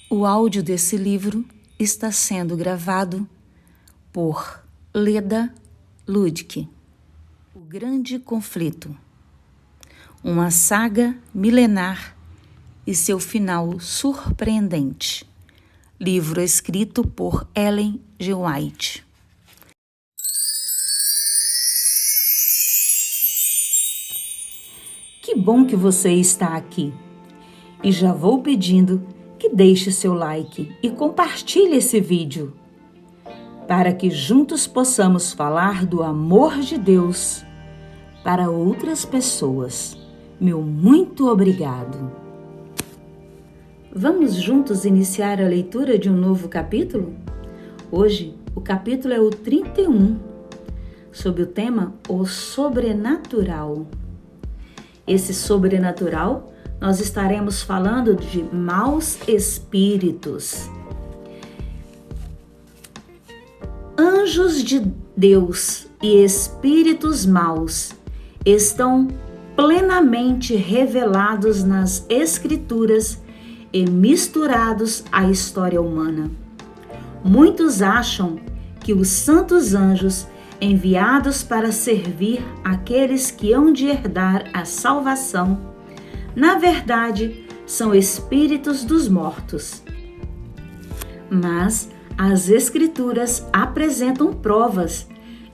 O áudio desse livro está sendo gravado por Leda Ludwig. O Grande Conflito. Uma saga milenar e seu final surpreendente. Livro escrito por Ellen G. White. Que bom que você está aqui. E já vou pedindo que deixe seu like e compartilhe esse vídeo, para que juntos possamos falar do amor de Deus para outras pessoas. Meu muito obrigado. Vamos juntos iniciar a leitura de um novo capítulo? Hoje, o capítulo é o 31, sob o tema O Sobrenatural. Esse sobrenatural, nós estaremos falando de maus espíritos. Anjos de Deus e espíritos maus estão plenamente revelados nas Escrituras e misturados à história humana. Muitos acham que os santos anjos enviados para servir aqueles que hão de herdar a salvação, na verdade, são espíritos dos mortos. Mas as Escrituras apresentam provas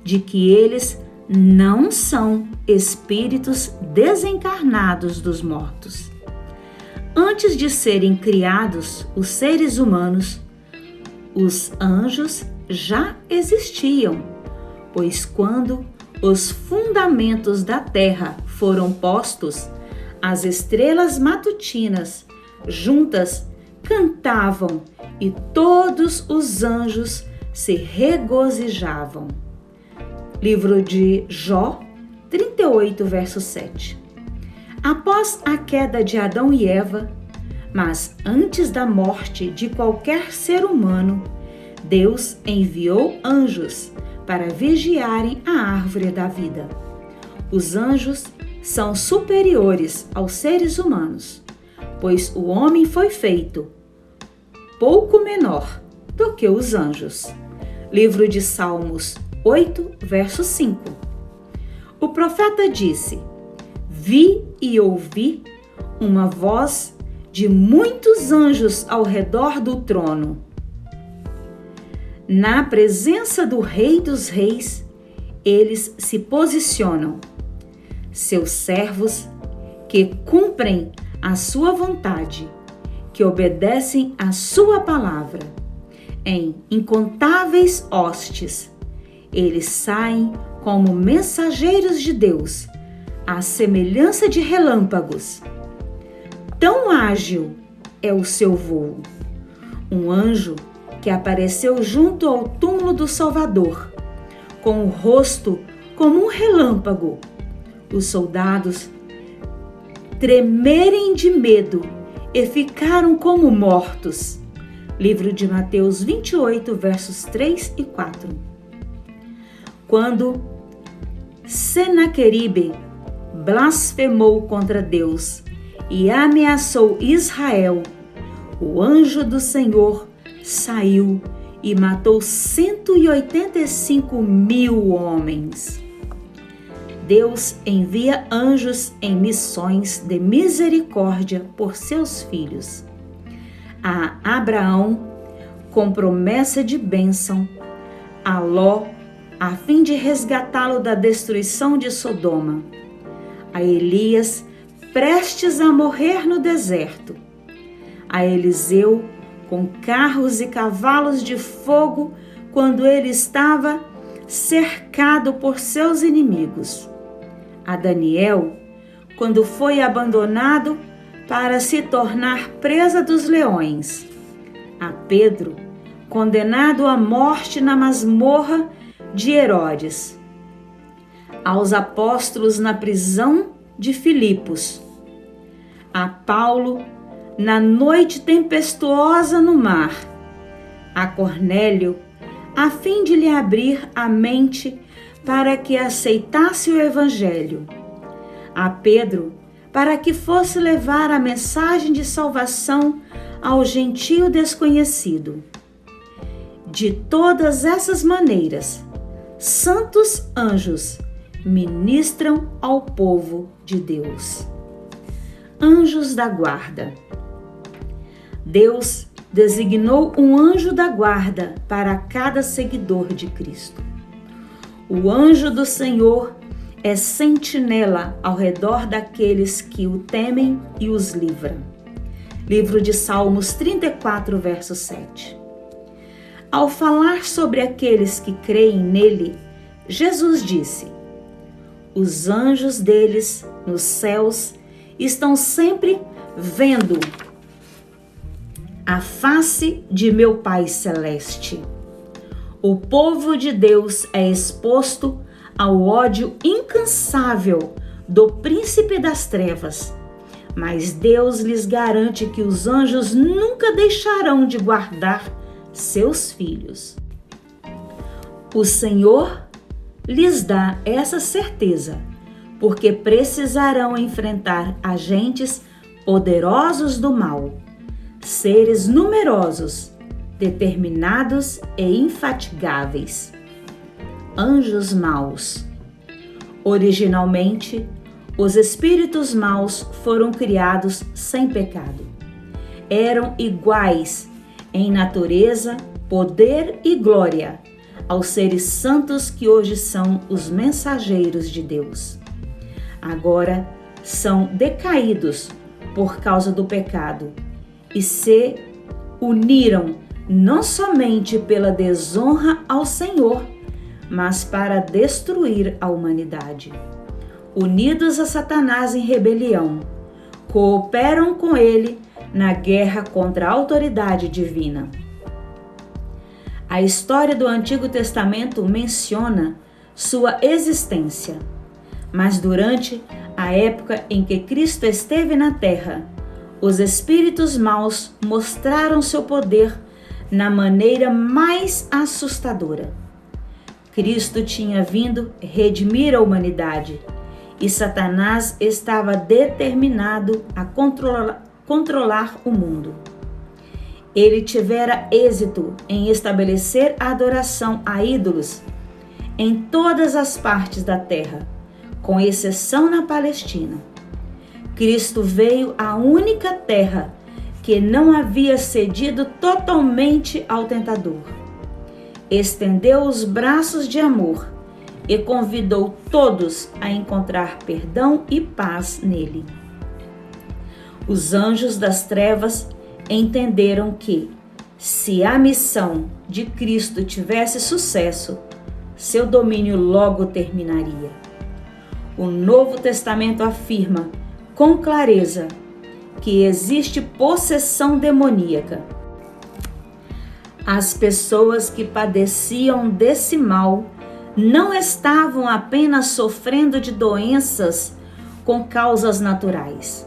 de que eles não são espíritos desencarnados dos mortos. Antes de serem criados os seres humanos, os anjos já existiam, pois quando os fundamentos da terra foram postos, as estrelas matutinas juntas cantavam e todos os anjos se regozijavam. Livro de Jó, 38, verso 7. Após a queda de Adão e Eva, mas antes da morte de qualquer ser humano, Deus enviou anjos para vigiarem a árvore da vida. Os anjos são superiores aos seres humanos, pois o homem foi feito pouco menor do que os anjos. Livro de Salmos 8, verso 5. O profeta disse: Vi e ouvi uma voz de muitos anjos ao redor do trono. Na presença do Rei dos Reis, eles se posicionam. Seus servos que cumprem a sua vontade, que obedecem a sua palavra. Em incontáveis hostes, eles saem como mensageiros de Deus, à semelhança de relâmpagos. Tão ágil é o seu voo. Um anjo que apareceu junto ao túmulo do Salvador, com o rosto como um relâmpago. Os soldados tremerem de medo e ficaram como mortos. Livro de Mateus 28, versos 3 e 4. Quando Senaqueribe blasfemou contra Deus e ameaçou Israel, o anjo do Senhor saiu e matou 185.000 homens. Deus envia anjos em missões de misericórdia por seus filhos. A Abraão, com promessa de bênção, a Ló, a fim de resgatá-lo da destruição de Sodoma, a Elias, prestes a morrer no deserto, a Eliseu, com carros e cavalos de fogo, quando ele estava cercado por seus inimigos, a Daniel, quando foi abandonado para se tornar presa dos leões, a Pedro, condenado à morte na masmorra de Herodes, aos apóstolos na prisão de Filipos, a Paulo na noite tempestuosa no mar, a Cornélio, a fim de lhe abrir a mente para que aceitasse o Evangelho, a Pedro, para que fosse levar a mensagem de salvação ao gentio desconhecido. De todas essas maneiras, santos anjos ministram ao povo de Deus. Anjos da guarda. Deus designou um anjo da guarda para cada seguidor de Cristo. O anjo do Senhor é sentinela ao redor daqueles que o temem e os livra. Livro de Salmos 34, verso 7. Ao falar sobre aqueles que creem nele, Jesus disse: os anjos deles nos céus estão sempre vendo a face de meu Pai Celeste. O povo de Deus é exposto ao ódio incansável do príncipe das trevas, mas Deus lhes garante que os anjos nunca deixarão de guardar seus filhos. O Senhor lhes dá essa certeza, porque precisarão enfrentar agentes poderosos do mal, seres numerosos, determinados e infatigáveis. Anjos maus. Originalmente, os espíritos maus foram criados sem pecado. Eram iguais em natureza, poder e glória aos seres santos que hoje são os mensageiros de Deus. Agora são decaídos por causa do pecado e se uniram não somente pela desonra ao Senhor, mas para destruir a humanidade. Unidos a Satanás em rebelião, cooperam com ele na guerra contra a autoridade divina. A história do Antigo Testamento menciona sua existência, mas durante a época em que Cristo esteve na terra, os espíritos maus mostraram seu poder na maneira mais assustadora. Cristo tinha vindo redimir a humanidade e Satanás estava determinado a controlar o mundo. Ele tivera êxito em estabelecer a adoração a ídolos em todas as partes da terra, com exceção na Palestina. Cristo veio à única terra que não havia cedido totalmente ao tentador. Estendeu os braços de amor e convidou todos a encontrar perdão e paz nele. Os anjos das trevas entenderam que, se a missão de Cristo tivesse sucesso, seu domínio logo terminaria. O Novo Testamento afirma com clareza que existe possessão demoníaca. As pessoas que padeciam desse mal não estavam apenas sofrendo de doenças com causas naturais.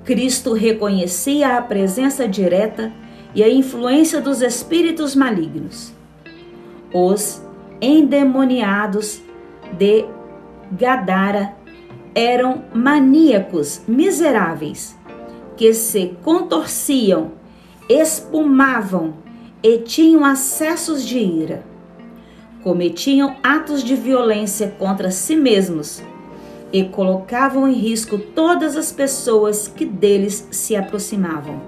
Cristo reconhecia a presença direta e a influência dos espíritos malignos. Os endemoniados de Gadara eram maníacos miseráveis que se contorciam, espumavam e tinham acessos de ira. Cometiam atos de violência contra si mesmos e colocavam em risco todas as pessoas que deles se aproximavam.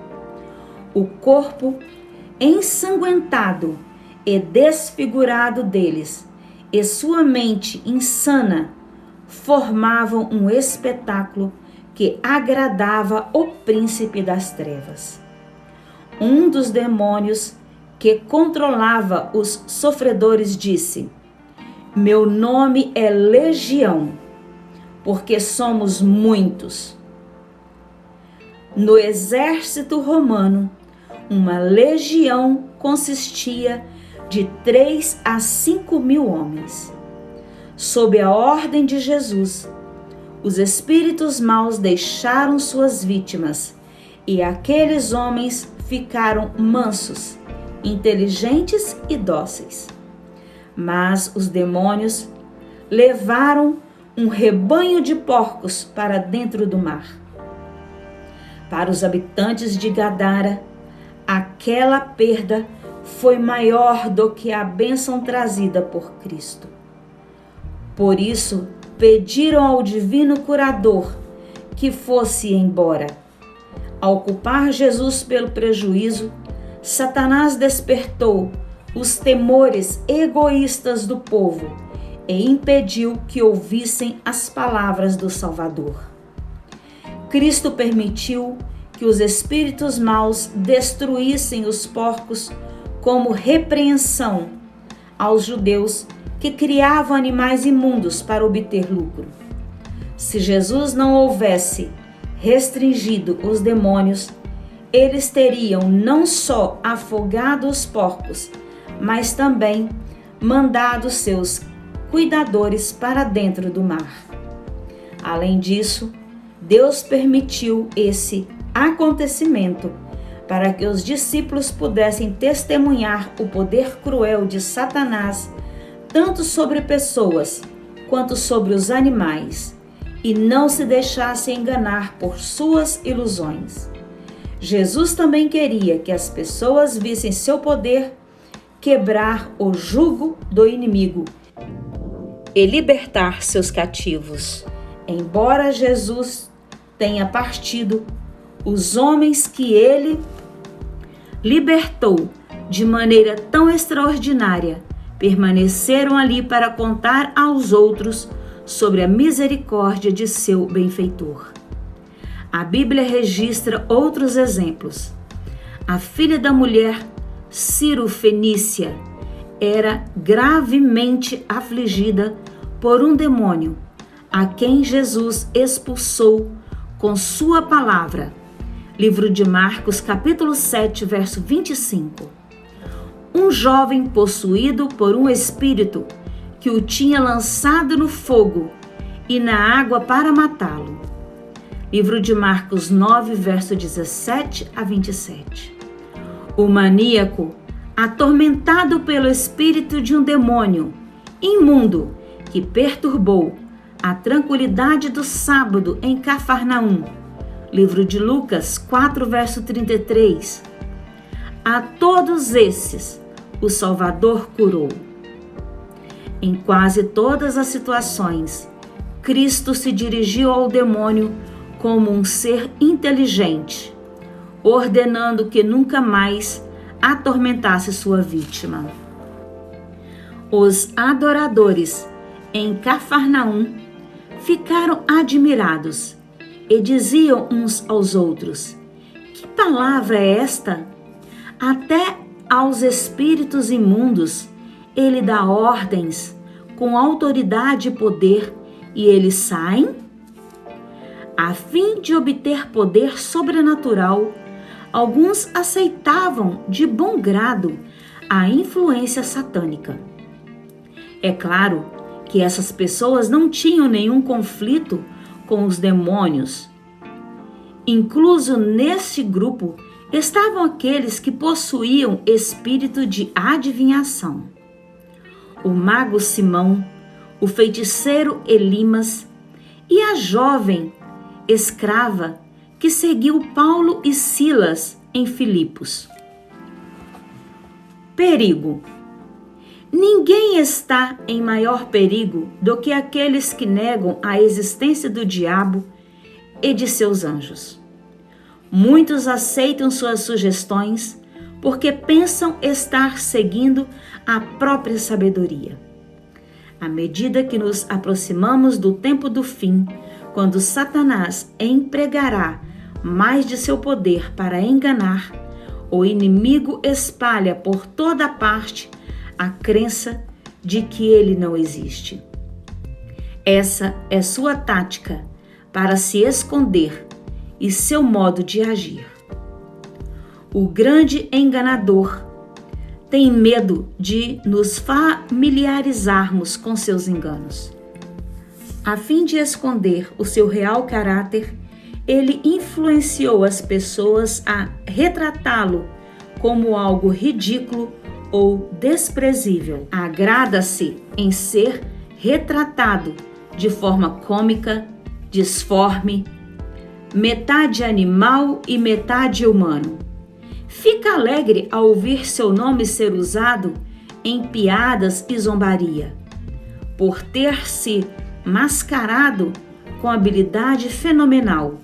O corpo ensanguentado e desfigurado deles e sua mente insana formavam um espetáculo que agradava o príncipe das trevas. Um dos demônios que controlava os sofredores disse: meu nome é Legião, porque somos muitos. No exército romano, uma legião consistia de 3 a 5 mil homens. Sob a ordem de Jesus, os espíritos maus deixaram suas vítimas e aqueles homens ficaram mansos, inteligentes e dóceis. Mas os demônios levaram um rebanho de porcos para dentro do mar. Para os habitantes de Gadara, aquela perda foi maior do que a bênção trazida por Cristo. Por isso, pediram ao divino curador que fosse embora. Ao culpar Jesus pelo prejuízo, Satanás despertou os temores egoístas do povo e impediu que ouvissem as palavras do Salvador. Cristo permitiu que os espíritos maus destruíssem os porcos como repreensão aos judeus que criavam animais imundos para obter lucro. Se Jesus não houvesse restringido os demônios, eles teriam não só afogado os porcos, mas também mandado seus cuidadores para dentro do mar. Além disso, Deus permitiu esse acontecimento para que os discípulos pudessem testemunhar o poder cruel de Satanás, tanto sobre pessoas quanto sobre os animais, e não se deixassem enganar por suas ilusões. Jesus também queria que as pessoas vissem seu poder quebrar o jugo do inimigo e libertar seus cativos. Embora Jesus tenha partido, os homens que ele libertou de maneira tão extraordinária permaneceram ali para contar aos outros sobre a misericórdia de seu benfeitor. A Bíblia registra outros exemplos. A filha da mulher Ciro-fenícia era gravemente afligida por um demônio, a quem Jesus expulsou com sua palavra. Livro de Marcos, capítulo 7, verso 25. Um jovem possuído por um espírito que o tinha lançado no fogo e na água para matá-lo. Livro de Marcos 9, verso 17 a 27. O maníaco, atormentado pelo espírito de um demônio imundo que perturbou a tranquilidade do sábado em Cafarnaum. Livro de Lucas 4, verso 33. A todos esses, o Salvador curou. Em quase todas as situações, Cristo se dirigiu ao demônio como um ser inteligente, ordenando que nunca mais atormentasse sua vítima. Os adoradores em Cafarnaum ficaram admirados e diziam uns aos outros: que palavra é esta? Até aos espíritos imundos ele dá ordens com autoridade e poder e eles saem? A fim de obter poder sobrenatural, alguns aceitavam de bom grado a influência satânica. É claro que essas pessoas não tinham nenhum conflito com os demônios. Incluso nesse grupo estavam aqueles que possuíam espírito de adivinhação. O mago Simão, o feiticeiro Elimas e a jovem escrava que seguiu Paulo e Silas em Filipos. Perigo. Ninguém está em maior perigo do que aqueles que negam a existência do diabo e de seus anjos. Muitos aceitam suas sugestões porque pensam estar seguindo a própria sabedoria. À medida que nos aproximamos do tempo do fim, quando Satanás empregará mais de seu poder para enganar, o inimigo espalha por toda parte a crença de que ele não existe. Essa é sua tática para se esconder e seu modo de agir. O grande enganador tem medo de nos familiarizarmos com seus enganos. A fim de esconder o seu real caráter, ele influenciou as pessoas a retratá-lo como algo ridículo ou desprezível. Agrada-se em ser retratado de forma cômica, disforme, metade animal e metade humano. Fica alegre ao ouvir seu nome ser usado em piadas e zombaria, por ter se mascarado com habilidade fenomenal.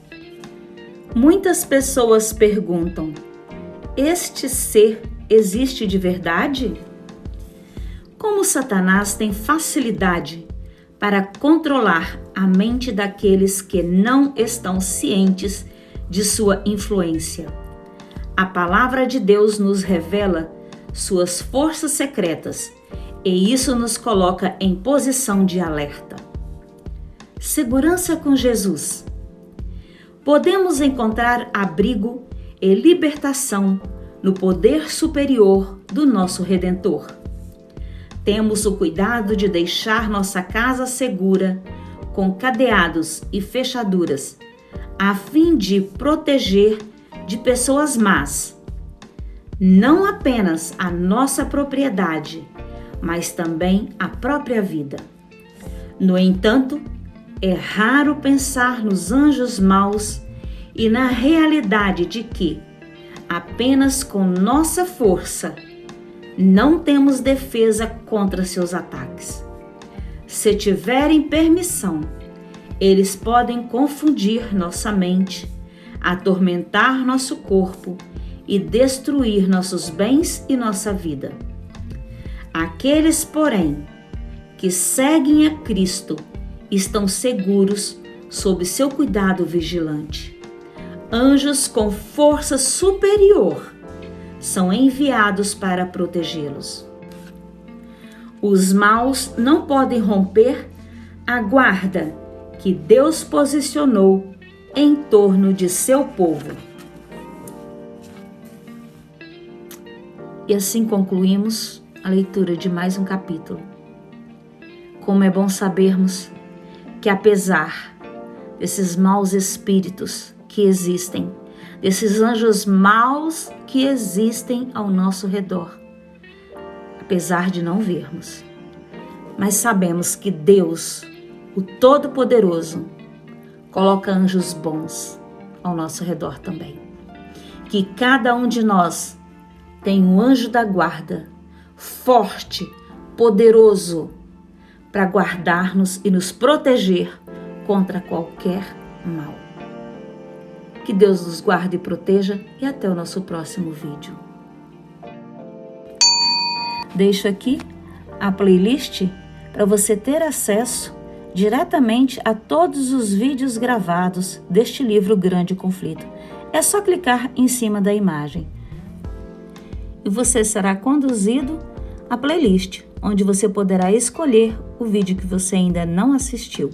Muitas pessoas perguntam: este ser existe de verdade? Como Satanás tem facilidade para controlar a mente daqueles que não estão cientes de sua influência. A palavra de Deus nos revela suas forças secretas e isso nos coloca em posição de alerta. Segurança com Jesus. Podemos encontrar abrigo e libertação no poder superior do nosso Redentor. Temos o cuidado de deixar nossa casa segura, com cadeados e fechaduras, a fim de proteger de pessoas más, não apenas a nossa propriedade, mas também a própria vida. No entanto, é raro pensar nos anjos maus e na realidade de que, apenas com nossa força, não temos defesa contra seus ataques. Se tiverem permissão, eles podem confundir nossa mente, atormentar nosso corpo e destruir nossos bens e nossa vida. Aqueles, porém, que seguem a Cristo estão seguros sob seu cuidado vigilante. Anjos com força superior são enviados para protegê-los. Os maus não podem romper a guarda que Deus posicionou em torno de seu povo. E assim concluímos a leitura de mais um capítulo. Como é bom sabermos que, apesar desses maus espíritos que existem, desses anjos maus que existem ao nosso redor, apesar de não vermos, mas sabemos que Deus, o Todo-Poderoso, coloca anjos bons ao nosso redor também. Que cada um de nós tem um anjo da guarda, forte, poderoso, para guardar-nos e nos proteger contra qualquer mal. Que Deus nos guarde e proteja e até o nosso próximo vídeo. Deixo aqui a playlist para você ter acesso diretamente a todos os vídeos gravados deste livro Grande Conflito. É só clicar em cima da imagem e você será conduzido à playlist, onde você poderá escolher o vídeo que você ainda não assistiu.